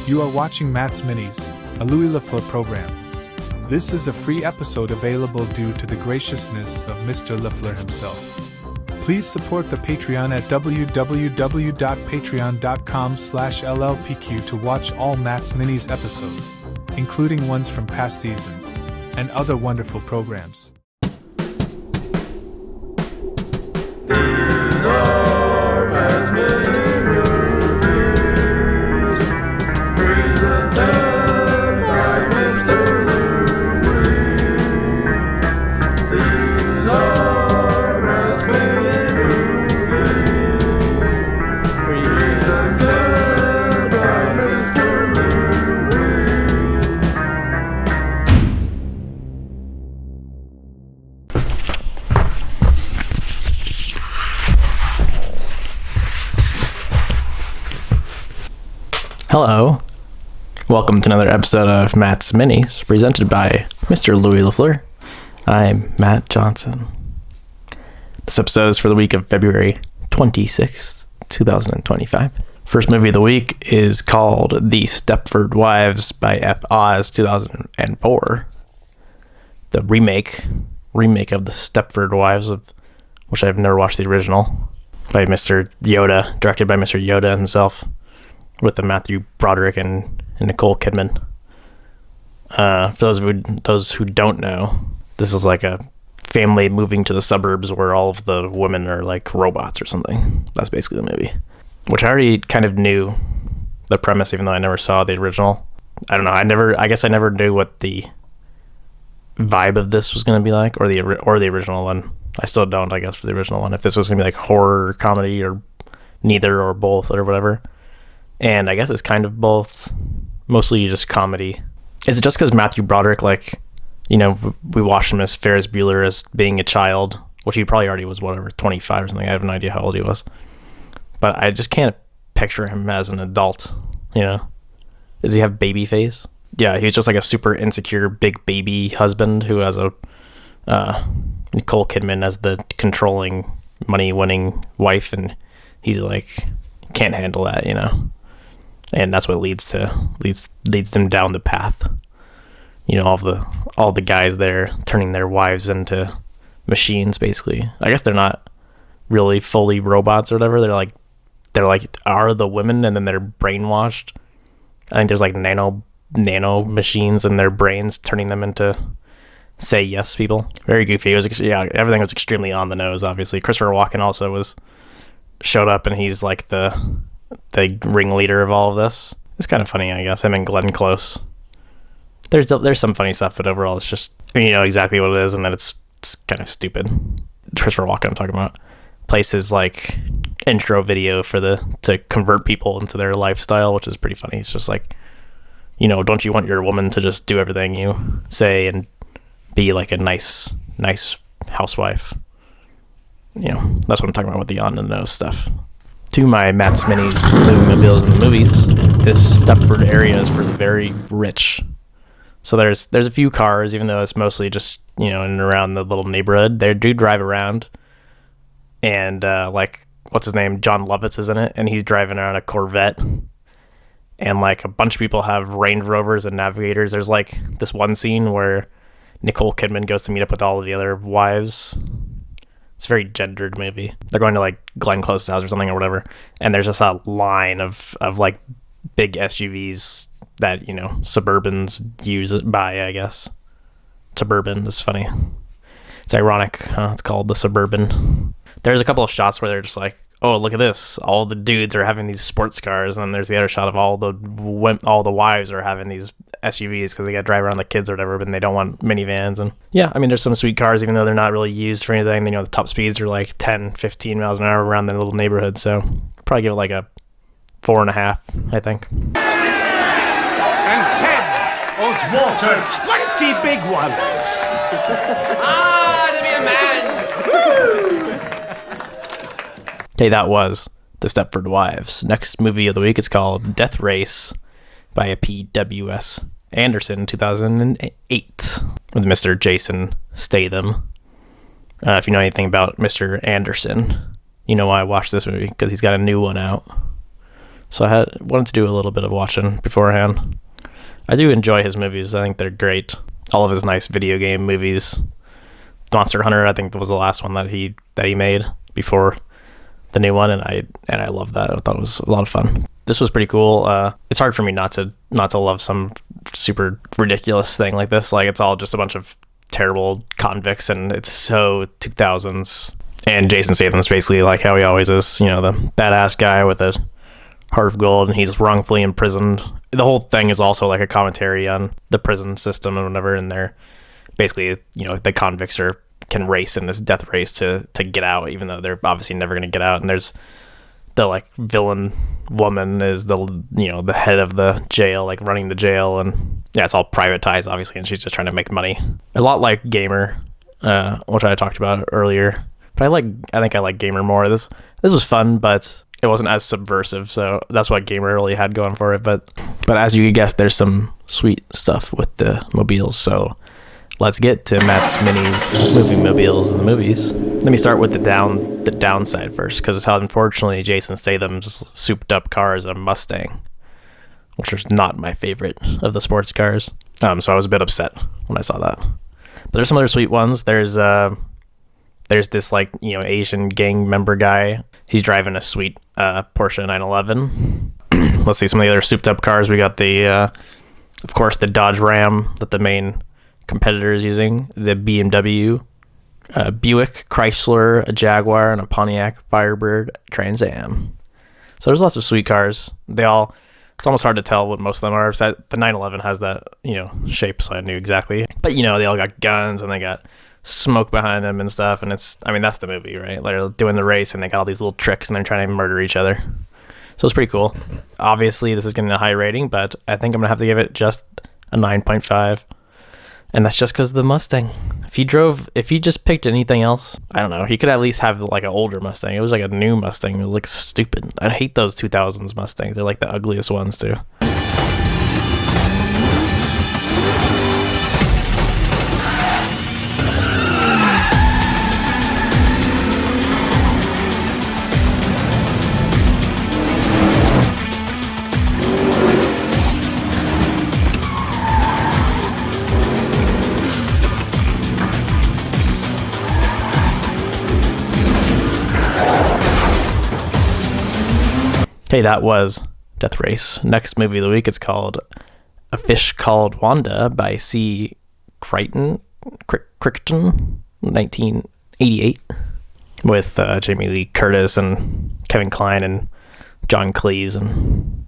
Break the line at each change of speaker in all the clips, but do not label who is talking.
You are watching Matt's Minis, a Louis Lafleur program. This is a free episode available due to the graciousness of Mr. Lafleur himself. Please support the Patreon at www.patreon.com/LLPQ to watch all Matt's Minis episodes, including ones from past seasons, and other wonderful programs.
These are Matt's Mini Movies, presented by Mr. Louis. These are Matt's Mini Movies, presented by Mr.
Hello, welcome to another episode of Matt's Minis, presented by Mr. Louis Lafleur. I'm Matt Johnson. This episode is for the week of February 26th, 2025. First movie of the week is called The Stepford Wives by F. Oz, 2004. The remake of The Stepford Wives, of which I've never watched the original, by Mr. Yoda, directed by Mr. Yoda himself, with the Matthew Broderick and Nicole Kidman. For those who don't know, this is like a family moving to the suburbs where all of the women are like robots or something. That's basically the movie, which I already kind of knew the premise, even though I never saw the original. I don't know. I guess I never knew what the vibe of this was going to be like, or the original one. I still don't, I guess, for the original one. If this was going to be like horror, comedy, or neither, or both, or whatever. And I guess it's kind of both, mostly just comedy. Is it just because Matthew Broderick, like, you know, we watched him as Ferris Bueller as being a child, which he probably already was, 25 or something. I have no idea how old he was. But I just can't picture him as an adult, you know? Does he have baby face? Yeah, he's just like a super insecure big baby husband who has a Nicole Kidman as the controlling, money-winning wife, and he's like, can't handle that, you know? And that's what leads them down the path. You know, all the guys there turning their wives into machines, basically. I guess they're not really fully robots or whatever. They're like are the women, and then they're brainwashed. I think there's like nano machines in their brains, turning them into say yes people. Very goofy. Everything was extremely on the nose. Obviously, Christopher Walken also showed up, and he's like the ringleader of all of this. It's kind of funny, I guess. Him and Glenn Close. There's some funny stuff, but overall it's just, you know exactly what it is, and then it's kind of stupid. Christopher Walken I'm talking about plays his like intro video to convert people into their lifestyle, which is pretty funny. It's just like, you know, don't you want your woman to just do everything you say and be like a nice housewife? You know, that's what I'm talking about with the on-the-nose stuff. To my Matt's Minis movie-mobiles in the movies, this Stepford area is for the very rich. So there's a few cars, even though it's mostly just, you know, in and around the little neighborhood. They do drive around, and like, what's his name? John Lovitz is in it, and he's driving around a Corvette. And like a bunch of people have Range Rovers and Navigators. There's like this one scene where Nicole Kidman goes to meet up with all of the other wives. It's a very gendered movie. They're going to like Glenn Close's house or something or whatever, and there's just a line of like big SUVs that, you know, Suburbans buy, I guess. Suburban is funny. It's ironic, huh? It's called the Suburban. There's a couple of shots where they're just like, oh, look at this. All the dudes are having these sports cars, and then there's the other shot of all the wives are having these SUVs because they got to drive around the kids or whatever, but they don't want minivans. And yeah, I mean, there's some sweet cars, even though they're not really used for anything. You know, the top speeds are like 10, 15 miles an hour around the little neighborhood, so probably give it like a 4.5, I think.
And 10 Oswater 20 big ones.
To be a man.
Okay, that was The Stepford Wives. Next movie of the week is called Death Race by a P.W.S. Anderson, 2008, with Mr. Jason Statham. If you know anything about Mr. Anderson, you know why I watched this movie, because he's got a new one out. So I wanted to do a little bit of watching beforehand. I do enjoy his movies. I think they're great. All of his nice video game movies. Monster Hunter, I think, was the last one that he made before the new one, and I love that. I thought it was a lot of fun. This was pretty cool. It's hard for me not to love some super ridiculous thing like this. Like, it's all just a bunch of terrible convicts, and it's so 2000s. And Jason Statham's basically like how he always is, you know, the badass guy with a heart of gold, and he's wrongfully imprisoned. The whole thing is also like a commentary on the prison system and whatever, and they're basically, you know, the convicts can race in this death race to get out, even though they're obviously never going to get out. And there's the like villain woman is the, you know, the head of the jail, like running the jail, and yeah, it's all privatized obviously, and she's just trying to make money. A lot like Gamer, which I talked about earlier, but I think I like Gamer more. This was fun, but it wasn't as subversive, so that's what Gamer really had going for it. But as you could guess, there's some sweet stuff with the mobiles, so let's get to Matt's Minis moving mobiles in the movies. Let me start with the downside first, because it's how unfortunately Jason Statham's souped up car is a Mustang, which is not my favorite of the sports cars. So I was a bit upset when I saw that. But there's some other sweet ones. There's this, like, you know, Asian gang member guy. He's driving a sweet Porsche 911. Let's see some of the other souped up cars. We got of course, the Dodge Ram that the main competitor is using, the BMW, Buick, Chrysler, a Jaguar, and a Pontiac Firebird Trans Am. So there's lots of sweet cars. It's almost hard to tell what most of them are. The 911 has that, you know, shape, so I knew exactly. But, you know, they all got guns and they got smoke behind them and stuff, and that's the movie, right? They're doing the race and they got all these little tricks and they're trying to murder each other. So it's pretty cool. Obviously, this is getting a high rating, but I think I'm gonna have to give it just a 9.5, and that's just because of the Mustang. If he just picked anything else, I don't know, he could at least have like an older Mustang. It was like a new Mustang. It looks stupid. I hate those 2000s Mustangs. They're like the ugliest ones too. Hey, that was Death Race. Next movie of the week is called A Fish Called Wanda by Crichton, 1988, with Jamie Lee Curtis and Kevin Kline and John Cleese and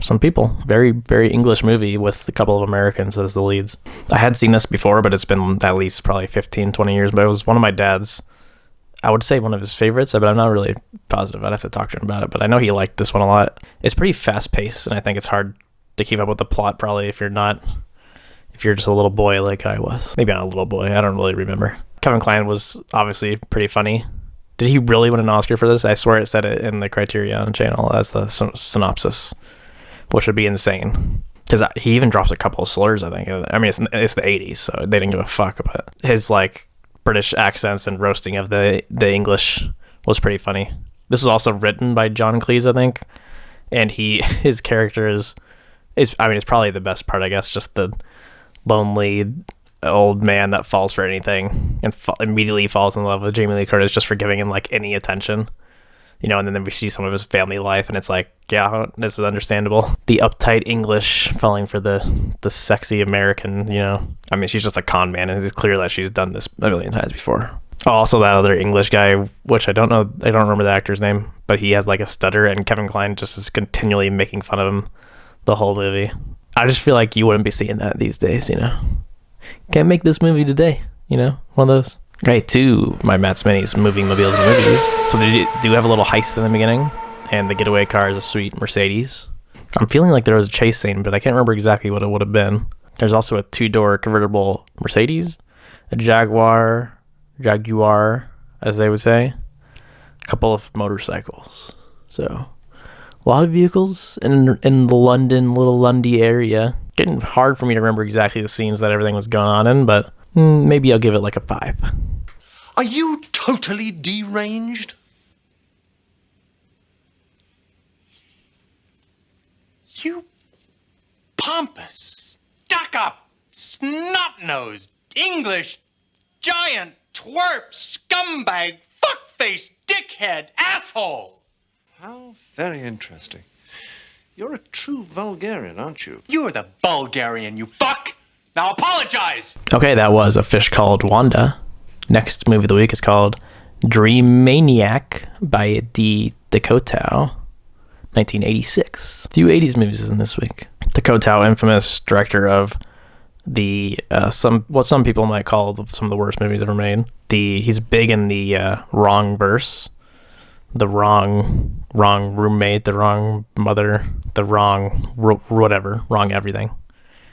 some people. Very, very English movie with a couple of Americans as the leads. I had seen this before, but it's been at least probably 15, 20 years, but it was one of my dad's, I would say one of his favorites, but I'm not really positive. I'd have to talk to him about it, but I know he liked this one a lot. It's pretty fast-paced, and I think it's hard to keep up with the plot, probably, if you're just a little boy like I was. Maybe not a little boy, I don't really remember. Kevin Kline was obviously pretty funny. Did he really win an Oscar for this? I swear it said it in the Criterion channel as the synopsis, which would be insane. Because he even dropped a couple of slurs, I think. I mean, it's the 80s, so they didn't give a fuck, but his, like, British accents and roasting of the English was pretty funny. This was also written by John Cleese, I think, and his character is it's probably the best part, I guess, just the lonely old man that falls for anything and immediately falls in love with Jamie Lee Curtis just for giving him like any attention, you know. And then we see some of his family life, and it's like, yeah, this is understandable. The uptight English falling for the sexy American, you know. I mean, she's just a con man, and it's clear that she's done this a million times before. Oh, also that other English guy, which I don't remember the actor's name, but he has like a stutter, and Kevin Kline just is continually making fun of him the whole movie. I just feel like you wouldn't be seeing that these days, you know. Can't make this movie today, you know, one of those. Right, to my Matt's Minis moving mobiles and movies. So they do have a little heist in the beginning, and the getaway car is a sweet Mercedes. I'm feeling like there was a chase scene, but I can't remember exactly what it would have been. There's also a 2-door convertible Mercedes, a Jaguar, as they would say, a couple of motorcycles. So a lot of vehicles in the little Lundy area. Getting hard for me to remember exactly the scenes that everything was going on in, but maybe I'll give it like a 5.
Are you totally deranged?
You pompous, stuck-up, snot-nosed, English, giant, twerp, scumbag, fuckface, dickhead, asshole!
How very interesting. You're a true Bulgarian, aren't you?
You're the Bulgarian, you fuck! Now apologize!
Okay, that was A Fish Called Wanda. Next movie of the week is called Dreamaniac by DeCoteau, 1986. A few 80s movies in this week. DeCoteau, infamous director of what some people might call some of the worst movies ever made. He's big in the wrong verse, the wrong roommate, the wrong mother, the wrong whatever, wrong everything.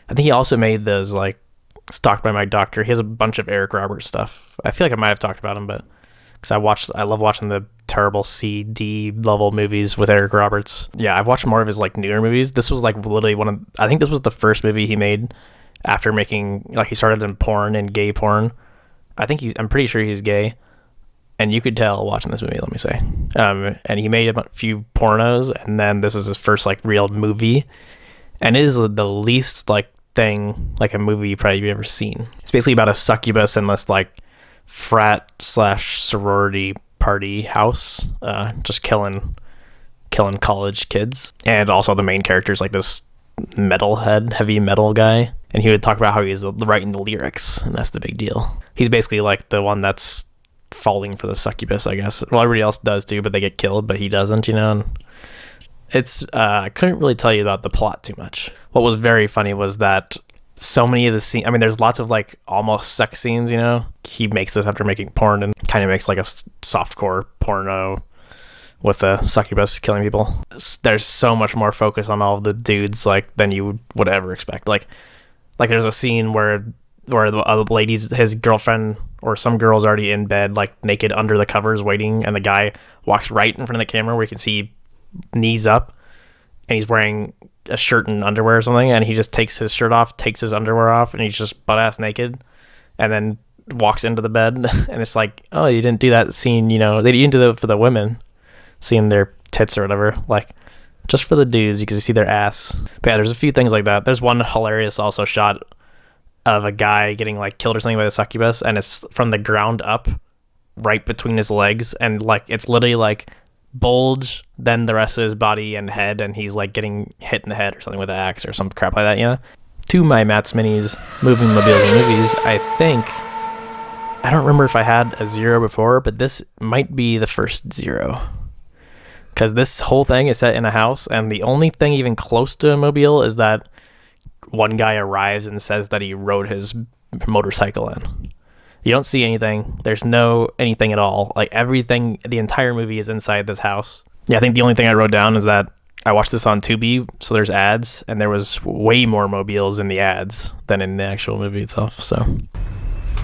I think he also made those like Stalked by My Doctor. He has a bunch of Eric Roberts stuff. I feel like I might have talked about him, but because I love watching the terrible C-D level movies with Eric Roberts. Yeah, I've watched more of his like newer movies. This was like literally I think this was the first movie he made after making, like, he started in porn and gay porn. I'm pretty sure he's gay, and you could tell watching this movie, let me say. And he made a few pornos, and then this was his first like real movie, and it is the least like thing like a movie you've probably ever seen. It's basically about a succubus in this like frat / sorority party house, just killing college kids. And also the main character is like this metalhead, heavy metal guy, and he would talk about how he's writing the lyrics, and that's the big deal. He's basically like the one that's falling for the succubus, I guess. Well, everybody else does too, but they get killed, but he doesn't, and it's I couldn't really tell you about the plot too much. What was very funny was that so many of the scenes, I mean, there's lots of like almost sex scenes, he makes this after making porn, and kind of makes like a softcore porno with a succubus killing people. There's so much more focus on all of the dudes like than you would ever expect. Like there's a scene where the other ladies, his girlfriend or some girl's already in bed, like naked under the covers waiting, and the guy walks right in front of the camera where you can see knees up, and he's wearing a shirt and underwear or something, and he just takes his shirt off, takes his underwear off, and he's just butt-ass naked, and then walks into the bed. And it's like, oh, you didn't do that scene, they didn't do that for the women, seeing their tits or whatever, like, just for the dudes, you can see their ass. But yeah, there's a few things like that. There's one hilarious also shot of a guy getting like killed or something by the succubus, and it's from the ground up, right between his legs, and like it's literally like bulge, then the rest of his body and head, and he's like getting hit in the head or something with an axe or some crap like that, To my Matt's Minis moving mobiles and movies, I don't remember if I had a 0 before, but this might be the first 0. Because this whole thing is set in a house, and the only thing even close to a mobile is that one guy arrives and says that he rode his motorcycle in. You don't see anything. There's no anything at all. Like everything, the entire movie is inside this house. Yeah, I think the only thing I wrote down is that I watched this on Tubi, so there's ads, and there was way more mobiles in the ads than in the actual movie itself, so.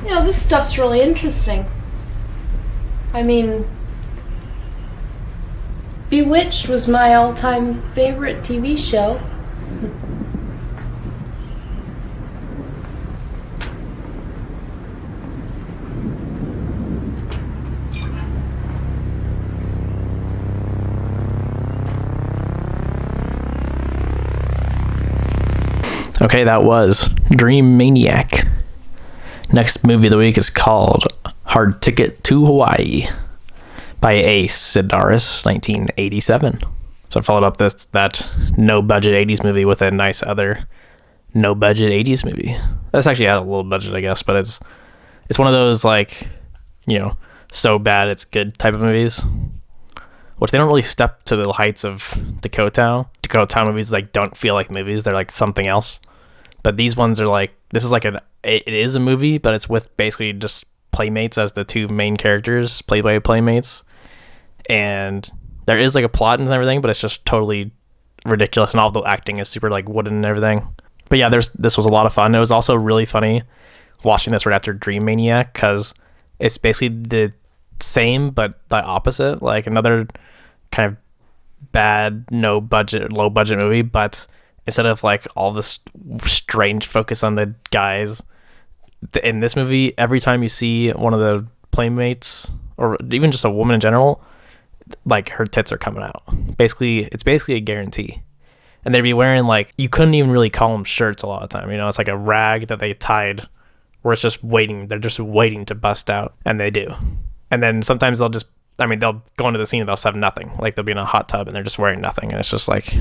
This stuff's really interesting. I mean, Bewitched was my all-time favorite TV show.
Okay, that was Dreamaniac. Next movie of the week is called Hard Ticket to Hawaii by A. Sidaris, 1987. So I followed up that no-budget 80s movie with a nice other no-budget 80s movie. That's actually had a little budget, I guess, but it's one of those, like, so bad it's good type of movies, which they don't really step to the heights of DeCoteau. DeCoteau movies, like, don't feel like movies. They're like something else. But these ones are like, this is like it is a movie, but it's with basically just playmates as the two main characters, played by playmates. And there is like a plot and everything, but it's just totally ridiculous, and all the acting is super like wooden and everything. But yeah, this was a lot of fun. It was also really funny watching this right after Dreamaniac, because it's basically the same but the opposite, like another kind of bad low budget movie, but instead of like all this strange focus on the guys in this movie, every time you see one of the playmates or even just a woman in general, like her tits are coming out. Basically, it's basically a guarantee. and they'd be wearing like, you couldn't even really call them shirts a lot of the time, you know, it's like a rag that they tied where it's just waiting, they're just waiting to bust out, and they do. And then sometimes they'll go into the scene and they'll have nothing, like they'll be in a hot tub and they're just wearing nothing, and it's just like,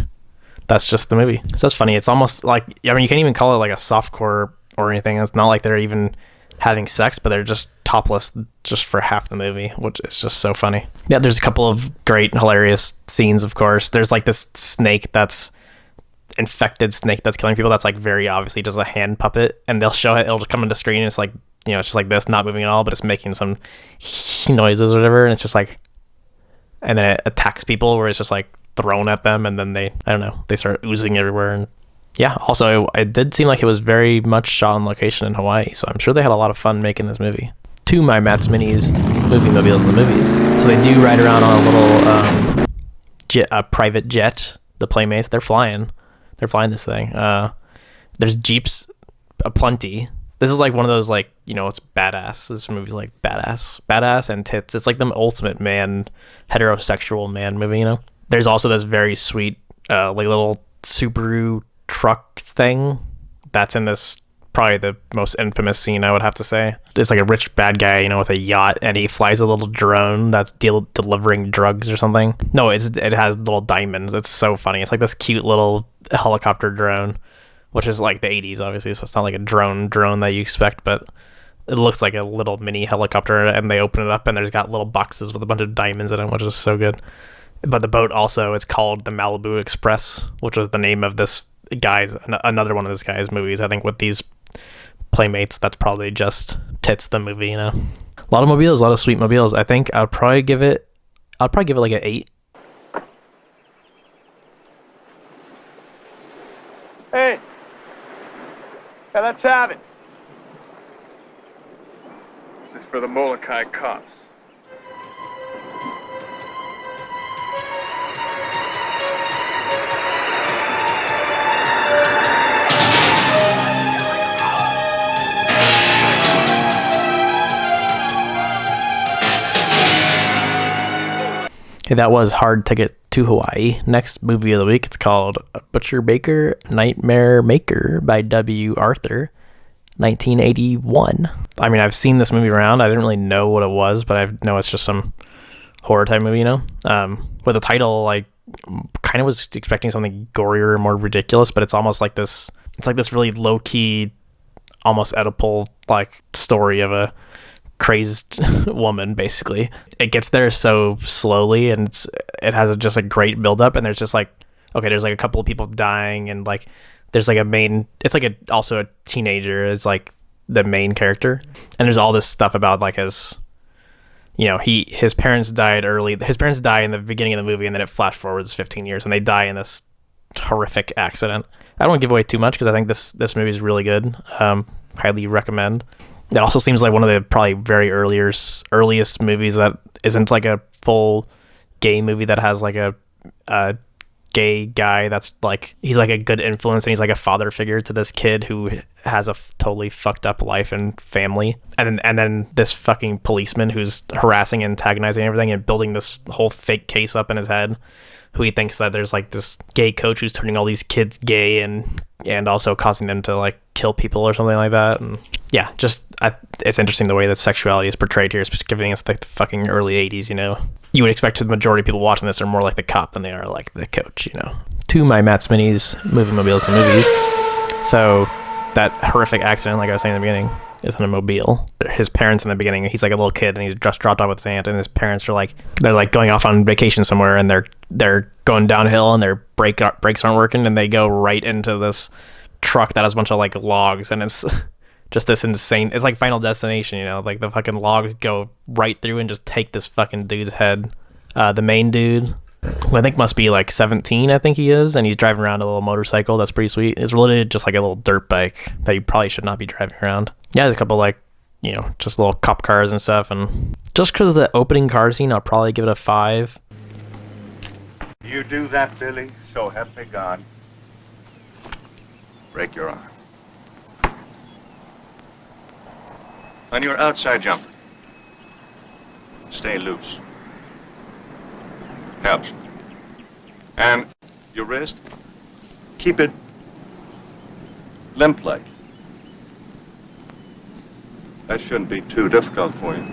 that's just the movie. So it's funny, it's almost like, I mean, you can't even call it like a softcore or anything, it's not like they're even having sex, but they're just topless just for half the movie, which is just so funny. Yeah, there's a couple of great, hilarious scenes, of course. There's like this snake that's infected snake that's killing people that's like very obviously just a hand puppet, and they'll show it, it'll just come into screen, and it's like, you know, it's just like this, not moving at all, but it's making some noises or whatever, and it's just like, and then it attacks people where it's just like thrown at them, and then they, I don't know, they start oozing everywhere. And yeah, also it did seem like it was very much shot on location in Hawaii, so I'm sure they had a lot of fun making this movie. To my Matt's Minis movie mobiles in the movies. So they do ride around on a little private jet, the Playmates, they're flying this thing. There's Jeeps aplenty. This is like one of those, like, you know, it's badass. This movie's like badass and tits. It's like the ultimate man, heterosexual man movie, you know? There's also this very sweet, like little Subaru truck thing that's in this, probably the most infamous scene, I would have to say. It's like a rich bad guy, you know, with a yacht, and he flies a little drone that's delivering drugs or something. No, it has little diamonds. It's so funny. It's like this cute little helicopter drone, which is like the 80s, obviously, so it's not like a drone that you expect, but it looks like a little mini helicopter, and they open it up, and there's got little boxes with a bunch of diamonds in it, which is so good. But the boat also is called the Malibu Express, which was the name of this guy's, another one of this guy's movies. I think with these Playmates, that's probably just Tits the movie, you know. A lot of mobiles, a lot of sweet mobiles. I think I'd probably give it like an 8.
Hey, let's have it.
This is for the Molokai cops.
Okay, that was Hard Ticket to Hawaii. Next movie of the week, it's called Butcher Baker Nightmare Maker by W. Arthur, 1981. I mean, I've seen this movie around. I didn't really know what it was, but I know it's just some horror type movie, you know? With the title, like, kind of was expecting something gorier, more ridiculous, but it's almost like this, it's like this really low-key, almost Oedipal, like, story of a crazed woman, basically. It gets there so slowly, and it has just a great build-up, and there's just like, okay, there's like a couple of people dying, and like there's like a main, it's like also a teenager is like the main character, and there's all this stuff about like his, you know, his parents died early. His parents die in the beginning of the movie, and then it flash forwards 15 years, and they die in this horrific accident. I don't want to give away too much because I think this movie is really good. Highly recommend. It also seems like one of the probably very earliest movies that isn't like a full gay movie that has like a gay guy that's like, he's like a good influence, and he's like a father figure to this kid who has a totally fucked up life and family, and then this fucking policeman who's harassing and antagonizing everything and building this whole fake case up in his head, who he thinks that there's like this gay coach who's turning all these kids gay and also causing them to like kill people or something like that. And yeah, it's interesting the way that sexuality is portrayed here, giving us like the fucking early 80s, you know. You would expect the majority of people watching this are more like the cop than they are like the coach, you know. To my Matt's Minis movie mobiles in the movies. So that horrific accident, like I was saying in the beginning, is in a mobile. His parents in the beginning, he's like a little kid, and he's just dropped off with his aunt, and his parents are like, they're like going off on vacation somewhere, and they're going downhill, and their brakes aren't working, and they go right into this truck that has a bunch of like logs, and it's just this insane, it's like Final Destination, you know, like the fucking logs go right through and just take this fucking dude's head. The main dude, who I think must be like 17, I think he is, and he's driving around a little motorcycle that's pretty sweet. It's literally just like a little dirt bike that you probably should not be driving around. Yeah, there's a couple like, you know, just little cop cars and stuff, and just because of the opening car scene, I'll probably give it a 5.
You do that, Billy, so help me God. Break your arm. On your outside jumper, stay loose. Helps. And your wrist, keep it limp-like. That shouldn't be too difficult for you.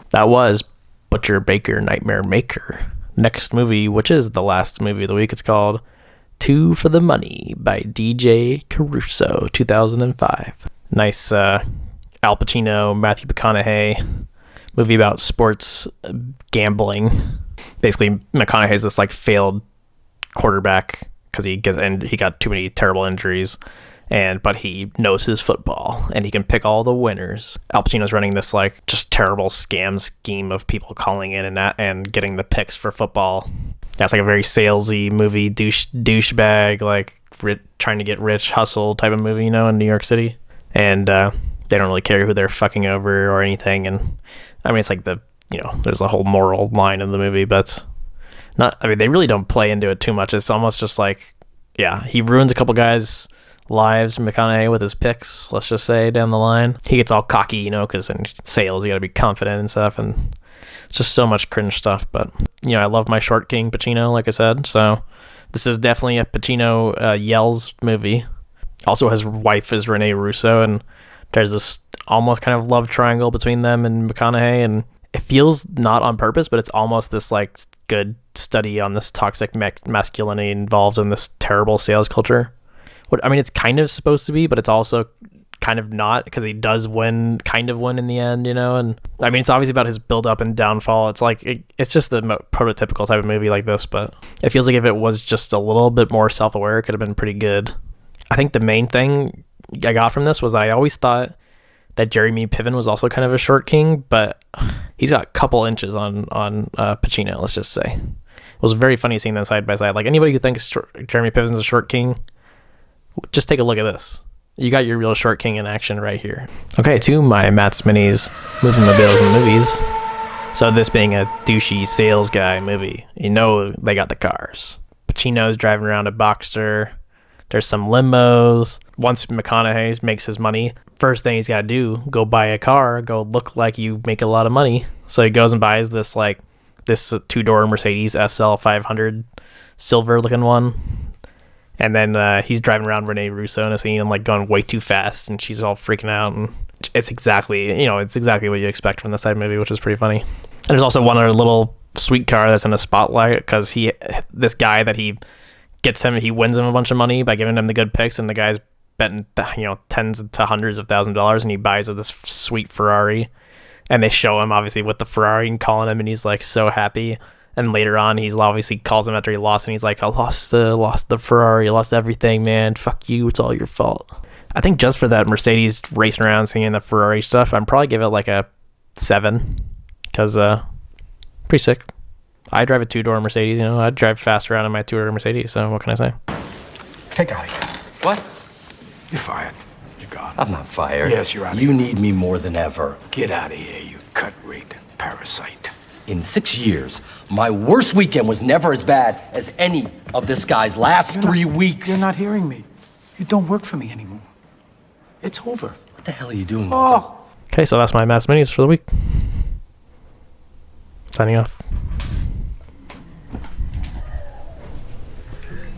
That was Butcher Baker Nightmare Maker. Next movie, which is the last movie of the week, it's called Two for the Money by DJ Caruso, 2005. Nice Al Pacino, Matthew McConaughey movie about sports gambling. Basically, McConaughey's this like failed quarterback because he got too many terrible injuries. But he knows his football and he can pick all the winners. Al Pacino's running this like just terrible scam scheme of people calling in and getting the picks for football. That's like a very salesy movie, douchebag, like trying to get rich, hustle type of movie, in New York City. And they don't really care who they're fucking over or anything. And I mean, it's like there's a whole moral line in the movie, but they really don't play into it too much. It's almost just like, yeah, he ruins a couple guys' lives, McConaughey, with his picks, let's just say, down the line. He gets all cocky, because in sales, you gotta be confident and stuff, and it's just so much cringe stuff. But, I love my short king Pacino, like I said, so this is definitely a Pacino yells movie. Also, his wife is Renee Russo, and there's this almost kind of love triangle between them and McConaughey, and it feels not on purpose, but it's almost this, like, good study on this toxic masculinity involved in this terrible sales culture. It's kind of supposed to be, but it's also kind of not, because he does kind of win in the end, and it's obviously about his build up and downfall. It's like it's just the prototypical type of movie like this, but it feels like if it was just a little bit more self-aware, it could have been pretty good. I think the main thing I got from this was that I always thought that Jeremy Piven was also kind of a short king, but he's got a couple inches on Pacino, let's just say. It was very funny seeing them side by side. Like, anybody who thinks Jeremy Piven's a short king, just take a look at this. You got your real short king in action right here. Okay, to my Matt's Minis moving mobiles and movies. So this being a douchey sales guy movie, they got the cars. Pacino's driving around a Boxster. There's some limos. Once McConaughey makes his money, first thing he's got to do, go buy a car, go look like you make a lot of money. So he goes and buys this two-door Mercedes SL 500 silver looking one. And then he's driving around Renee Russo in a scene and like going way too fast, and she's all freaking out. And it's exactly what you expect from this type of movie, which is pretty funny. And there's also one other little sweet car that's in a spotlight because this guy that he gets him, he wins him a bunch of money by giving him the good picks, and the guy's betting tens to hundreds of $1,000s, and he buys this sweet Ferrari, and they show him obviously with the Ferrari and calling him, and he's like so happy. And later on, he's obviously calls him after he lost, and he's like, I lost the Ferrari, I lost everything, man. Fuck you, it's all your fault. I think just for that Mercedes racing around singing the Ferrari stuff, I'd probably give it like a 7, because pretty sick. I drive a 2-door Mercedes, I'd drive fast around in my 2-door Mercedes, so what can I say?
Take out here.
What?
You're fired. You're gone.
I'm not fired.
Yes, you're out of
You
here.
need me more than ever.
Get out of here, you cut-rate parasite.
In 6 years, my worst weekend was never as bad as any of this guy's last 3 weeks.
You're not hearing me. You don't work for me anymore. It's over.
What the hell are you doing, Wanda?
Okay, so that's my Matt's Minis for the week. Signing off.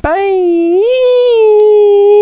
Bye!